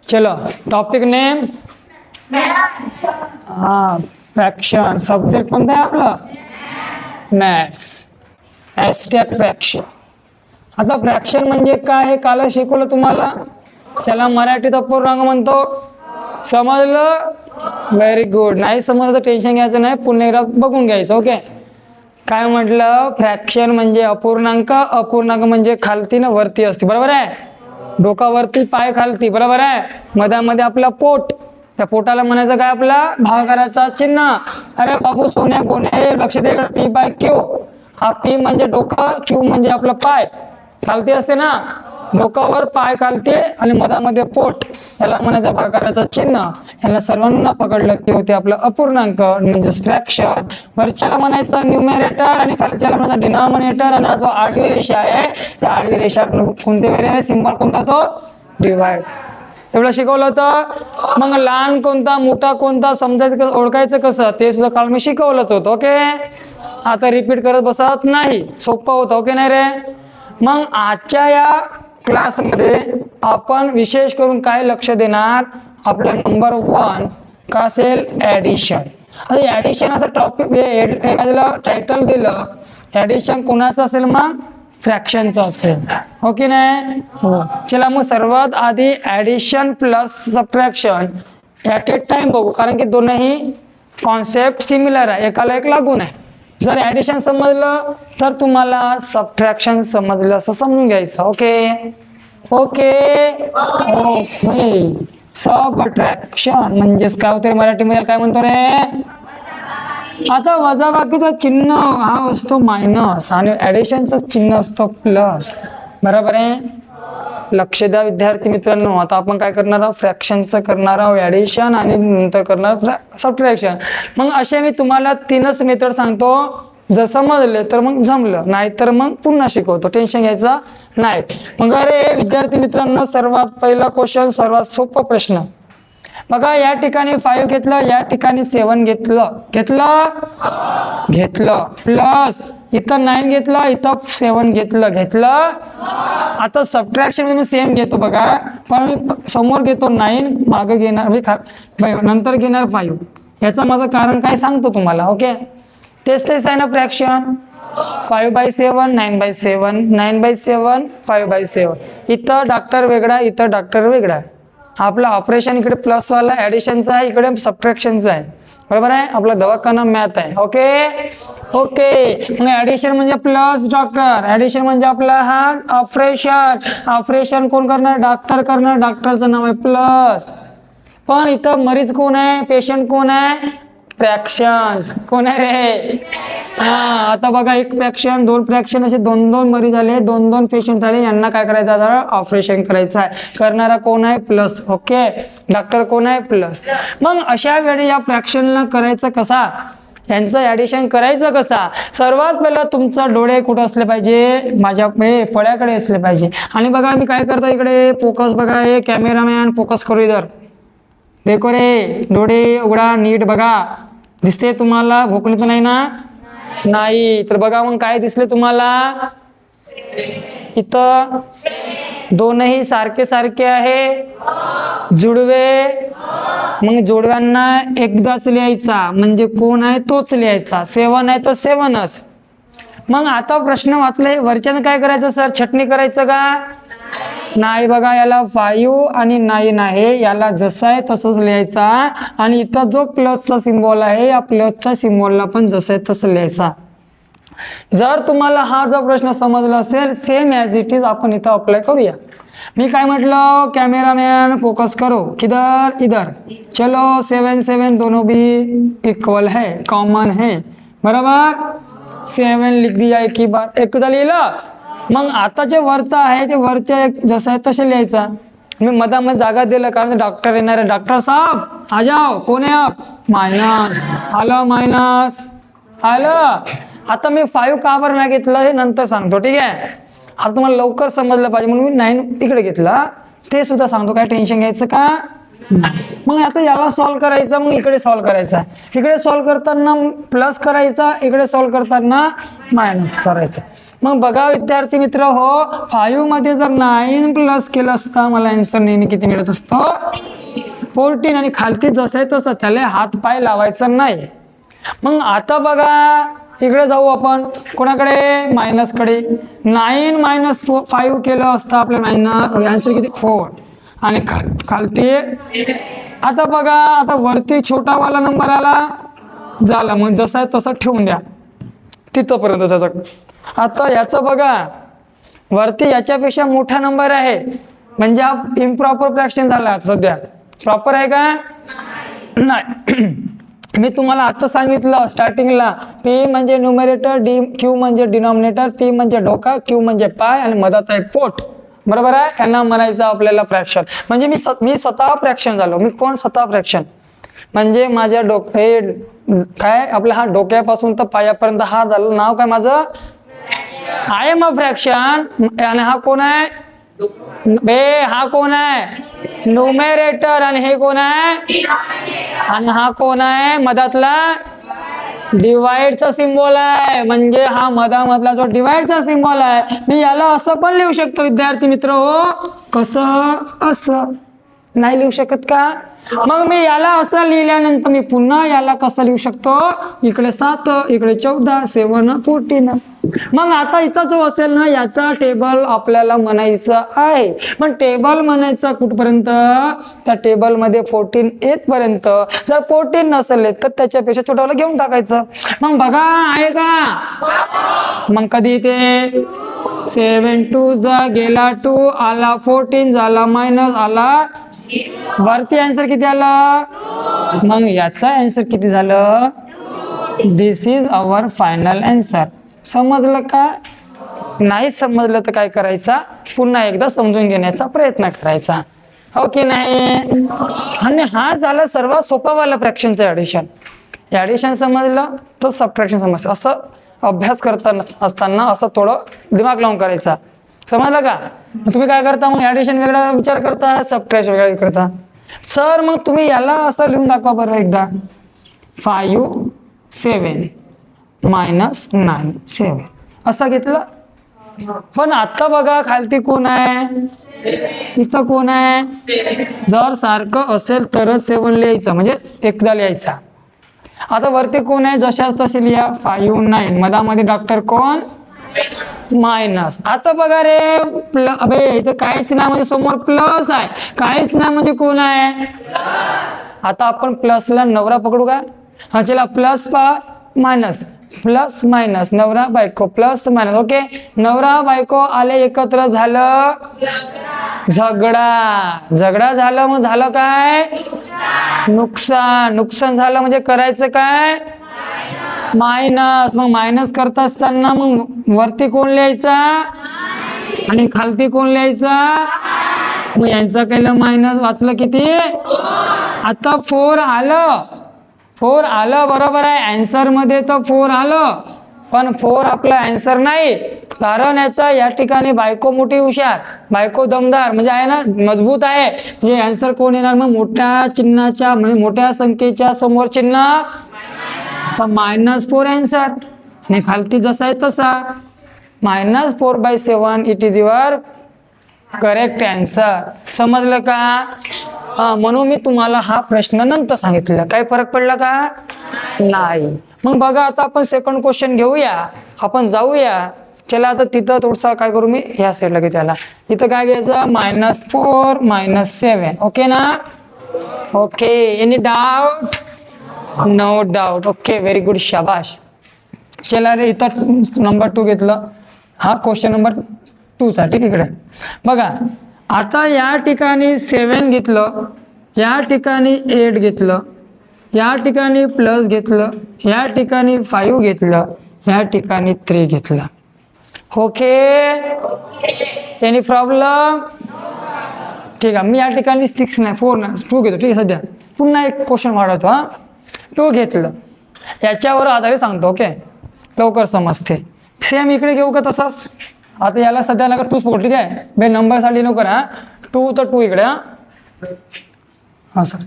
चलो topic name हाँ fraction. Subject कोणता आहे आपला मॅथ्स. ॲस्टॅक फ्रॅक्शन. आता फ्रॅक्शन म्हणजे काय हे काल शिकवलं तुम्हाला. त्याला मराठीत अपूर्णांक म्हणतो. समजलं. Very good. नाही समजलं टेन्शन घ्यायचं नाही, पुन्हा एकदा बघून घ्यायचं. ओके. काय म्हटलं फ्रॅक्शन म्हणजे अपूर्णांक. अपूर्णांक म्हणजे खालती ना वरती असते. बरोबर आहे. डोकावरती पाय खालती. बरोबर आहे. मधामध्ये आपला पोट. त्या पोटाला म्हणायचं काय आपला भागाकाराचा चिन्ह. अरे बाबू सोन्या कोण्या लक्ष दे. P by Q. हा पी म्हणजे डोकं, क्यू म्हणजे आपला पाय. खालती असते ना. डोकावर पाय खालती आणि मधामध्ये पोट. याला म्हणायचं भागाकाराचं चिन्ह. याला सर्वांना पकडलं की होते आपलं अपूर्णांक म्हणजे फ्रॅक्शन. वरच्याला म्हणायचं न्यूमरेटर आणि खालच्याला म्हणायचं डिनॉमिनेटर. आणि जो आडवी रेषा आहे त्या आडवी रेषा कोणते वेळे आहे सिंबल कोणता तो डिवाइड. एवढं शिकवलं होतं. मग लहान कोणता मोठा कोणता समजायचं कसं ओळखायचं कसं ते सुद्धा काल मी शिकवलंच होतं. ओके. आता रिपीट करत बसत नाही. सोपं होतं. ओके नाही रे. मग आजच्या या क्लासमध्ये आपण विशेष करून काय लक्ष देणार. आपला नंबर 1 का असेल ऍडिशन. आता ऍडिशन असं टॉपिक एखाद्याला टायटल दिलं ऍडिशन कोणाचं असेल मग फ्रॅक्शनचं असेल. ओके नाही. हो. चला मग सर्वात आधी addition plus subtraction at a time बघू. कारण की दोनही कॉन्सेप्ट सिमिलर आहे. एकाला एक लागून आहे. जर ऍडिशन समजलं तर तुम्हाला सबट्रॅक्शन समजलं असं समजून घ्यायचं. ओके. ओके. ओके. सबट्रॅक्शन म्हणजेच काय होतं मराठीमध्ये काय म्हणतो रे. आता वजाबाकीचा चिन्ह हा असतो मायनस आणि ऍडिशनचं चिन्ह असतो प्लस. बरोबर आहे. लक्ष द्या विद्यार्थी मित्रांनो. आता आपण काय करणार आहोत फ्रॅक्शनचं करणार आहोत ऍडिशन आणि नंतर करणार सबट्रॅक्शन. मग असे मी तुम्हाला 3च मेथड सांगतो. जर समजले तर मग जमलं, नाही तर मग पुन्हा शिकवतो. टेन्शन घ्यायचं नाही. मग अरे विद्यार्थी मित्रांनो सर्वात पहिला क्वेश्चन सर्वात सोपा प्रश्न बघा. या ठिकाणी 5 घेतलं, या ठिकाणी 7 घेतलं प्लस इथं 9 घेतलं, इथं 7 घेतलं. आता सबट्रॅक्शन मध्ये मी सेम घेतो बघा. पण मी समोर घेतो 9 मागे घेणार म्हणजे नंतर घेणार 5. याचं माझं कारण काय सांगतो तुम्हाला. ओके. तेच आहे ना फ्रॅक्शन. 5/7 9/7 9/7 5/7. इथं डॉक्टर वेगळा, इथं डॉक्टर वेगळा. आपलं ऑपरेशन इकडे प्लस वाला ऍडिशनचा आहे, इकडे सबट्रॅक्शनचा आहे. बरोबर आहे. आपला दवाखाना मॅथ आहे. ओके. ओके. मग ऍडिशन म्हणजे प्लस डॉक्टर. ऍडिशन म्हणजे आपला हा ऑपरेशन कोण करणार डॉक्टर करणार. डॉक्टरचं नाव आहे प्लस. पण इथं मरीज कोण आहे पेशंट कोण आहे फ्रॅक्शन कोण आहे रे. हा. आता बघा 1 फ्रॅक्शन 2 फ्रॅक्शन असे 2 मरीज आले 2 पेशंट आले. यांना काय करायचं आता ऑपरेशन करायचं आहे. करणारा कोण आहे प्लस. ओके. डॉक्टर कोण आहे प्लस. मग अशा वेळी या फ्रॅक्शनला करायचं कसा यांचं ऍडिशन करायचं कसा. सर्वात पहिला तुमचा डोळे कुठं असले पाहिजे माझ्या फळ्याकडे असले पाहिजे. आणि बघा मी काय करतो इकडे फोकस बघा. हे कॅमेरामॅन फोकस करू इधर देखो रे. डोळे उघडा नीट बघा. दिसते तुम्हाला भोकणीच नाही ना. नाही तर बघा मग काय दिसले तुम्हाला. इथं दोनही सारखे आहे जुडवे. मग जोडव्यांना एकदाच लिहायचा म्हणजे कोण आहे तोच लिहायचा. 7 आहे तर 7च. मग आता प्रश्न वाचले वरच्यानं काय करायचं सर छटणी करायचं का नाही. बघा याला 5 आणि 9 आहे. याला जसं आहे तसंच लिहायचा. आणि इथं जो प्लसचा सिम्बॉल आहे या प्लसच्या सिम्बॉलला पण जसं आहे तसं लिहायचा. जर तुम्हाला हा जो प्रश्न समजला असेल सेम ॲज इट इज आपण इथं अप्लाय करूया. मी काय म्हटलं कॅमेरामॅन फोकस करो किधर इधर. चलो 7 7 दोनों भी इक्वल है कॉमन है. बराबर 7 लिख दिया एक ही बार. एकदा लिहिलं. मग आता जे वरचं आहे ते वरच्या जसं आहे तसे लिहायचा. मी मधामध्ये जागा दिलं कारण डॉक्टर येणार आहे. डॉक्टर साहब आ जाओ कोण आहे आप मायनस आलं मायनस आलं. आता मी 5 का बरं नाही घेतलं हे नंतर सांगतो. ठीक आहे. आता तुम्हाला लवकर समजलं पाहिजे म्हणून मी 9 तिकडे घेतला ते सुद्धा सांगतो. काय टेन्शन घ्यायचं का. मग आता याला सॉल्व्ह करायचं मग इकडे सॉल्व्ह करायचा. इकडे सॉल्व्ह करताना प्लस करायचा इकडे सॉल्व्ह करताना मायनस करायचा. मग बघा विद्यार्थी मित्र हो, 5 मध्ये जर 9 प्लस केलं असता मला आन्सर नेहमी किती मिळत असतो 14 आणि खालती जसं आहे तसं त्याला हात पाय लावायचा नाही. मग आता बघा इकडे जाऊ आपण कोणाकडे मायनस कडे. 9 मायनस 5 केलं असतं आपल्या आन्सर किती 4 आणि खालती. आता बघा आता वरती छोटावाला नंबर आला झाला मग जसं आहे तसं ठेवून द्या तिथपर्यंत त्याचं. आता याचं बघा वरती याच्यापेक्षा मोठा नंबर आहे म्हणजे हा इम्प्रॉपर फ्रॅक्शन झाला. सध्या प्रॉपर आहे का नाही. मी तुम्हाला आता सांगितलं स्टार्टिंगला पी म्हणजे न्यूमरेटर, डी क्यू म्हणजे डिनॉमिनेटर, पी म्हणजे डोका, क्यू म्हणजे पाय आणि मधात आहे पोट. बरोबर आहे. यांना म्हणायचं आपल्याला फ्रॅक्शन. म्हणजे मी स्वतः फ्रॅक्शन झालो. मी कोण स्वतः फ्रॅक्शन म्हणजे माझ्या हे काय आपला हा डोक्यापासून तर पायापर्यंत हा झालं नाव काय माझं आय एम अ फ्रॅक्शन. आणि हा कोण आहे हा कोण आहे न्यूमरेटर आणि हे कोण आहे आणि हा कोण आहे मधातला डिवाइडचा सिम्बॉल आहे. म्हणजे हा मधामधला जो डिवाइडचा सिम्बॉल आहे मी याला असं पण लिहू शकतो विद्यार्थी मित्र हो. कसं असं नाही लिहू शकत का. मग मी याला असं लिहिल्यानंतर मी पुन्हा याला कसं लिहू शकतो इकडे 7 इकडे 14 7 14. मग आता इथं जो असेल ना याचा टेबल आपल्याला म्हणायचं आहे. पण टेबल म्हणायचं कुठपर्यंत त्या टेबल मध्ये 14 येतपर्यंत. जर 14 नसेल तर त्याच्यापेक्षा छोटावाला घेऊन टाकायचं. मग बघा आहे का मग कधी येते 7 2 जा गेला 2 आला 14 झाला मायनस आला वरती आन्सर किती आला. मग याचा आन्सर किती झालं. दिस इज अवर फायनल आन्सर. समजलं का. नाही समजलं तर काय करायचा पुन्हा एकदा समजून घेण्याचा प्रयत्न करायचा हो की नाही. आणि हा झाला सर्वात सोपावाला फ्रॅक्शनचं ऍडिशन. ऍडिशन समजलं तर सबट्रॅक्शन समजलं. असं अभ्यास करताना असताना असं थोडं दिमाग लावून करायचा. समजलं का. तुम्ही काय करता मग ऍडिशन वेगळा विचार करता सबट्रॅक्शन वेगळा करता. सर मग तुम्ही याला असं लिहून दाखवा बरं एकदा 5 7 मायनस 9 7 असं घेतलं. पण आता बघा खालती कोण आहे इथं कोण आहे. जर सारखं असेल तरच 7 लिहायचं म्हणजे एकदा लिहायचा. आता वरती कोण आहे जशाच तसे लिहा 5 9 मधामध्ये डॉक्टर कोण मायनस. आता बघा रे अबे इथं काहीच नाही म्हणजे समोर प्लस आहे काहीच नाही म्हणजे कोण आहे. आता आपण प्लसला नवरा पकडू का हा चला प्लस मायनस प्लस मायनस नवरा बायको प्लस मायनस. ओके नवरा बायको आले एकत्र झालं झगडा झालं मग झालं काय नुकसान झालं म्हणजे करायचं काय मायनस. मग मायनस करत असताना मग वरती कोण लिहायचा आणि खालती कोण लिहायचा. मग यांचं केलं मायनस वाचलं किती. आता 4 आलं बरोबर आहे आन्सर मध्ये तर 4 आलं पण 4 आपला आन्सर नाही. कारण याचा या ठिकाणी बायको मोठी हुशार बायको दमदार म्हणजे आहे ना मजबूत आहे. म्हणजे आन्सर कोण येणार मग मोठ्या चिन्हाच्या म्हणजे मोठ्या संख्येच्या समोर चिन्ह -4 आन्सर आणि खालती जसा आहे तसा -4/7 it is your correct answer. समजलं का. म्हणून मी तुम्हाला हा प्रश्न नंतर सांगितलेला. काय फरक पडला का नाही. मग बघा आता आपण सेकंड क्वेश्चन घेऊया आपण जाऊया. चला आता तिथं थोडसा काय करू मी ह्या साईडला घेतो त्याला. इथं काय घ्यायचं -4 -7 ओके ना. Okay any doubt no doubt. Okay very good शाबाश. चला रे इथं नंबर 2 घेतलं. हा क्वेश्चन नंबर 2 साठी इकडे बघा. आता या ठिकाणी 7 घेतलं या ठिकाणी 8 घेतलं या ठिकाणी प्लस घेतलं या ठिकाणी 5 घेतलं या ठिकाणी 3 घेतलं. Okay any problem. ठीक आहे मी या ठिकाणी 6 नाही 4 नाही 2 घेतो. ठीक आहे सध्या पुन्हा एक क्वेश्चन वाढवतो. 2 घेतलं याच्यावर आधारित सांगतो. ओके लवकर समजते. सेम इकडे घेऊ का तसाच. आता याला सध्या नका 2 पकडू. ठीक आहे बे नंबर साठी नको ना 2 तर 2 इकडे हा सर.